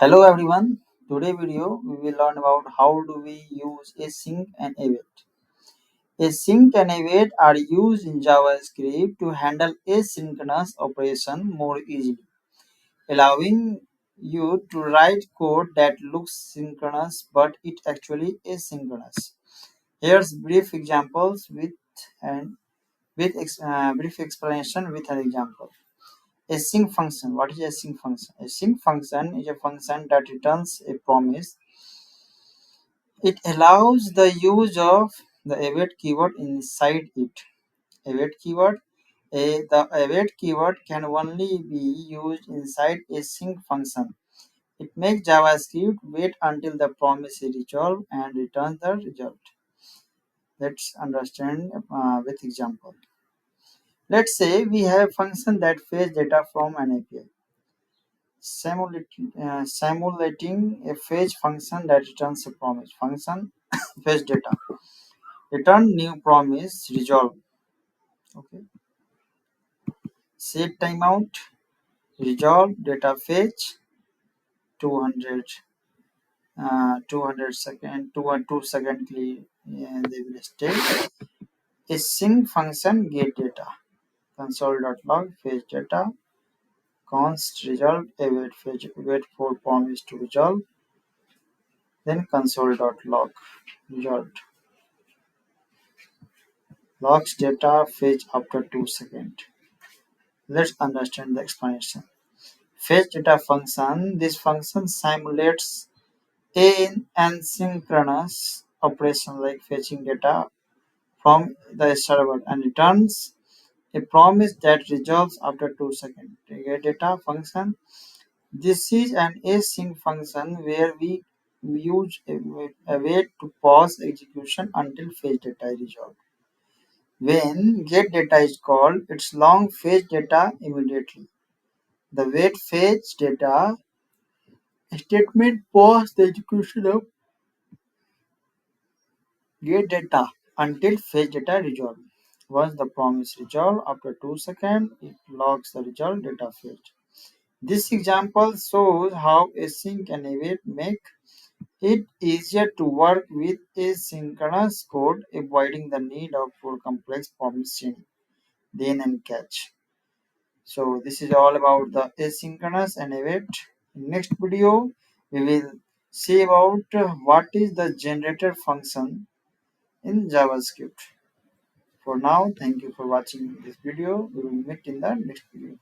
Hello everyone. Today video we will learn about how do we use async and await. Async and await are used in JavaScript to handle asynchronous operation more easily, allowing you to write code that looks synchronous but it actually asynchronous. Here's brief examples with brief explanation with an example. Async function. What is async function? Async function is a function that returns a promise. It allows the use of the await keyword inside it. Await keyword. The await keyword can only be used inside a sync function. It makes JavaScript wait until the promise is resolved and returns the result. Let's understand with example. Let's say we have a function that fetches data from an API. Simulating a fetch function that returns a promise. Function fetch data. Return new promise resolve. Okay. Set timeout. Resolve data fetch 200 200 second 2 they will stay. A sync function get data. Console.log fetch data. Const resolve await fetch wait for promise to resolve. Then console.log resolved. Logs data fetch after 2 seconds. Let's understand the explanation. Fetch data function. This function simulates an asynchronous operation like fetching data from the server and returns a promise that resolves after 2 seconds. Get data function. This is an async function where we use a way to pause execution until fetch data is resolved. When get data is called, it's long fetch data immediately. The wait fetch data statement pause the execution of get data until fetch data resolved. Once the promise resolved after 2 seconds, it logs the result data fetch. This example shows how async and await make it easier to work with asynchronous code, avoiding the need for complex promise chaining, then and catch. So this is all about the asynchronous and await. In next video, we will see about what is the generator function in JavaScript. For now, thank you for watching this video. We will meet in the next video.